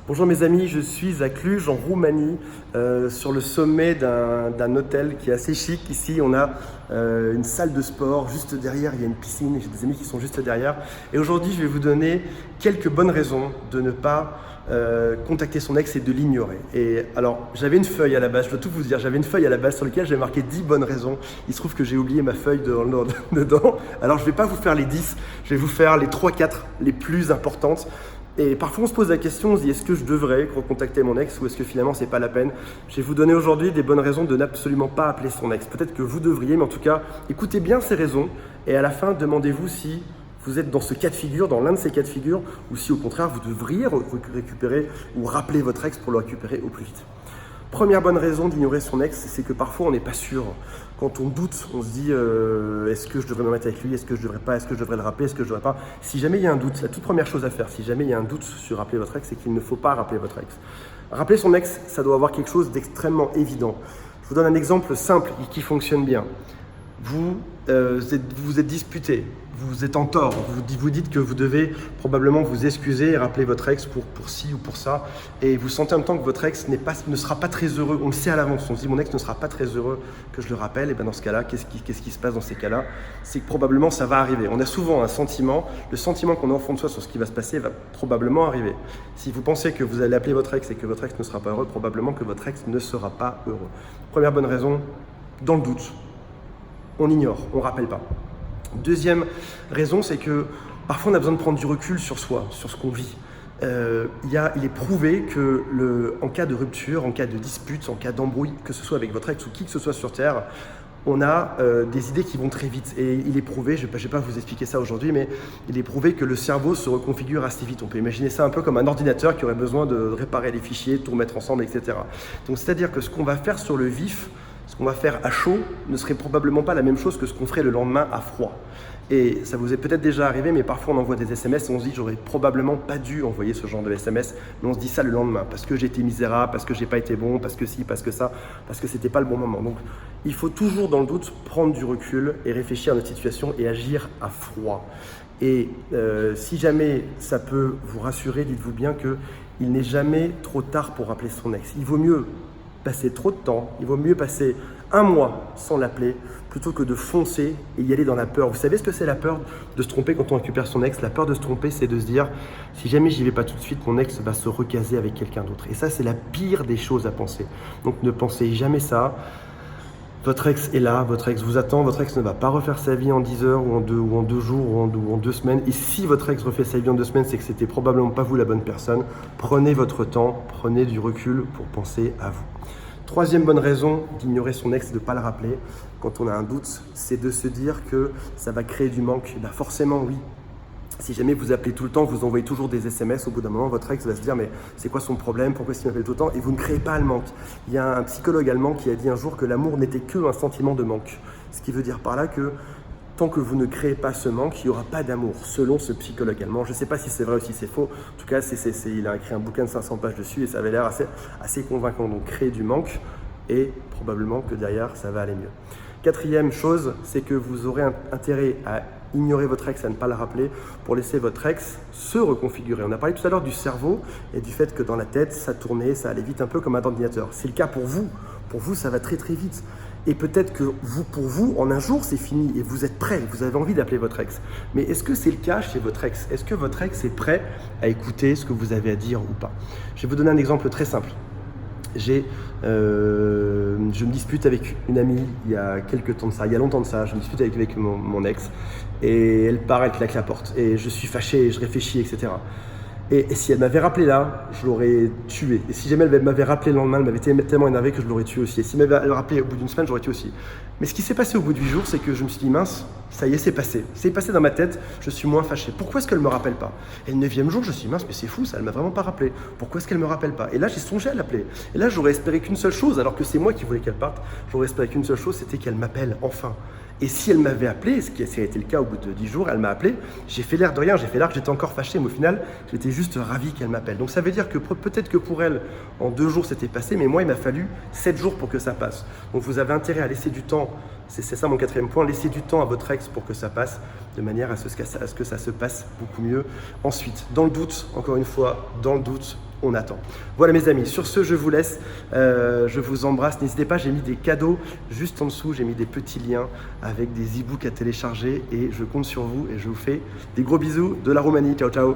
Bonjour mes amis, je suis à Cluj en Roumanie, sur le sommet d'un hôtel qui est assez chic. Ici on a une salle de sport, juste derrière il y a une piscine, j'ai des amis qui sont juste derrière. Et aujourd'hui je vais vous donner quelques bonnes raisons de ne pas contacter son ex et de l'ignorer. Et alors j'avais une feuille à la base, je dois tout vous dire, j'avais une feuille à la base sur laquelle j'avais marqué 10 bonnes raisons. Il se trouve que j'ai oublié ma feuille dedans. Alors je ne vais pas vous faire les 10, je vais vous faire les 3-4 les plus importantes. Et parfois on se pose la question, on se dit est-ce que je devrais recontacter mon ex ou est-ce que finalement c'est pas la peine? Je vais vous donner aujourd'hui des bonnes raisons de n'absolument pas appeler son ex. Peut-être que vous devriez, mais en tout cas, écoutez bien ces raisons et à la fin, demandez-vous si vous êtes dans ce cas de figure, dans l'un de ces cas de figure, ou si au contraire vous devriez récupérer ou rappeler votre ex pour le récupérer au plus vite. Première bonne raison d'ignorer son ex, c'est que parfois on n'est pas sûr. Quand on doute, on se dit est-ce que je devrais me mettre avec lui, est-ce que je devrais pas, est-ce que je devrais le rappeler, est-ce que je devrais pas. Si jamais il y a un doute, la toute première chose à faire, si jamais il y a un doute sur rappeler votre ex, c'est qu'il ne faut pas rappeler votre ex. Rappeler son ex, ça doit avoir quelque chose d'extrêmement évident. Je vous donne un exemple simple et qui fonctionne bien. Vous êtes disputé, vous êtes en tort, vous dites que vous devez probablement vous excuser et rappeler votre ex pour ci ou pour ça, et vous sentez en même temps que votre ex ne sera pas très heureux, on le sait à l'avance, on se dit mon ex ne sera pas très heureux que je le rappelle, et bien dans ce cas-là, qu'est-ce qui se passe dans ces cas-là? C'est que probablement ça va arriver. On a souvent un sentiment, le sentiment qu'on a au fond de soi sur ce qui va se passer va probablement arriver. Si vous pensez que vous allez appeler votre ex et que votre ex ne sera pas heureux, probablement que votre ex ne sera pas heureux. Première bonne raison, dans le doute. On ignore, on ne rappelle pas. Deuxième raison, c'est que parfois on a besoin de prendre du recul sur soi, sur ce qu'on vit. Il est prouvé que en cas de rupture, en cas de dispute, en cas d'embrouille, que ce soit avec votre ex ou qui que ce soit sur Terre, on a des idées qui vont très vite. Et il est prouvé, je ne vais pas vous expliquer ça aujourd'hui, mais il est prouvé que le cerveau se reconfigure assez vite. On peut imaginer ça un peu comme un ordinateur qui aurait besoin de réparer les fichiers, tout remettre ensemble, etc. Donc c'est-à-dire que ce qu'on va faire sur le vif, ce qu'on va faire à chaud ne serait probablement pas la même chose que ce qu'on ferait le lendemain à froid. Et ça vous est peut-être déjà arrivé, mais parfois on envoie des SMS et on se dit j'aurais probablement pas dû envoyer ce genre de SMS, mais on se dit ça le lendemain, parce que j'étais misérable, parce que j'ai pas été bon, parce que ci, parce que ça, parce que c'était pas le bon moment. Donc il faut toujours dans le doute prendre du recul et réfléchir à notre situation et agir à froid. Et si jamais ça peut vous rassurer, dites-vous bien qu'il n'est jamais trop tard pour rappeler son ex. Il vaut mieux passer trop de temps, il vaut mieux passer un mois sans l'appeler plutôt que de foncer et y aller dans la peur. Vous savez ce que c'est la peur de se tromper quand on récupère son ex? La peur de se tromper, c'est de se dire si jamais j'y vais pas tout de suite, mon ex va se recaser avec quelqu'un d'autre. Et ça, c'est la pire des choses à penser. Donc ne pensez jamais ça. Votre ex est là, votre ex vous attend, votre ex ne va pas refaire sa vie en 10 heures ou en 2 jours ou en 2 semaines. Et si votre ex refait sa vie en 2 semaines, c'est que c'était probablement pas vous la bonne personne. Prenez votre temps, prenez du recul pour penser à vous. Troisième bonne raison d'ignorer son ex et de ne pas le rappeler quand on a un doute, c'est de se dire que ça va créer du manque. Et bien forcément, oui. Si jamais vous appelez tout le temps, vous envoyez toujours des SMS, au bout d'un moment, votre ex va se dire mais c'est quoi son problème, pourquoi est-ce qu'il m'appelle tout le temps? Et vous ne créez pas le manque. Il y a un psychologue allemand qui a dit un jour que l'amour n'était qu'un sentiment de manque. Ce qui veut dire par là que tant que vous ne créez pas ce manque, il n'y aura pas d'amour, selon ce psychologue allemand. Je ne sais pas si c'est vrai ou si c'est faux. En tout cas, il a écrit un bouquin de 500 pages dessus et ça avait l'air assez convaincant. Donc, créer du manque et probablement que derrière, ça va aller mieux. Quatrième chose, c'est que vous aurez intérêt à ignorer votre ex, à ne pas le rappeler, pour laisser votre ex se reconfigurer. On a parlé tout à l'heure du cerveau et du fait que dans la tête, ça tournait, ça allait vite un peu comme un ordinateur. C'est le cas pour vous. Pour vous, ça va très très vite. Et peut-être que pour vous, en un jour, c'est fini et vous êtes prêt, vous avez envie d'appeler votre ex. Mais est-ce que c'est le cas chez votre ex? Est-ce que votre ex est prêt à écouter ce que vous avez à dire ou pas? Je vais vous donner un exemple très simple. Je me dispute avec une amie il y a quelques temps de ça, il y a longtemps de ça, je me dispute avec mon ex et elle part, elle claque la porte et je suis fâché, je réfléchis, etc. Et si elle m'avait rappelé là, je l'aurais tué. Et si jamais elle m'avait rappelé le lendemain, elle m'avait tellement énervé que je l'aurais tué aussi. Et si elle m'avait rappelé au bout d'une semaine, j'aurais tué aussi. Mais ce qui s'est passé au bout de 8 jours, c'est que je me suis dit mince, ça y est, c'est passé. C'est passé dans ma tête, je suis moins fâché. Pourquoi est-ce qu'elle ne me rappelle pas? Et le 9e jour, je me suis dit mince, mais c'est fou, ça, elle ne m'a vraiment pas rappelé. Pourquoi est-ce qu'elle ne me rappelle pas? Et là, j'ai songé à l'appeler. Et là, j'aurais espéré qu'une seule chose, alors que c'est moi qui voulais qu'elle parte, j'aurais espéré qu'une seule chose, c'était qu'elle m'appelle enfin. Et si elle m'avait appelé, ce qui a été le cas au bout de 10 jours, elle m'a appelé, j'ai fait l'air de rien, j'ai fait l'air que j'étais encore fâché, mais au final, j'étais juste ravi qu'elle m'appelle. Donc ça veut dire que peut-être que pour elle, en 2 jours, c'était passé, mais moi, il m'a fallu 7 jours pour que ça passe. Donc vous avez intérêt à laisser du temps, c'est ça mon 4e point, laissez du temps à votre ex pour que ça passe. de manière à ce que ça se passe beaucoup mieux ensuite. Dans le doute, encore une fois, dans le doute, on attend. Voilà mes amis, sur ce je vous laisse, je vous embrasse, n'hésitez pas, j'ai mis des cadeaux juste en dessous, j'ai mis des petits liens avec des e-books à télécharger et je compte sur vous et je vous fais des gros bisous de la Roumanie, ciao ciao.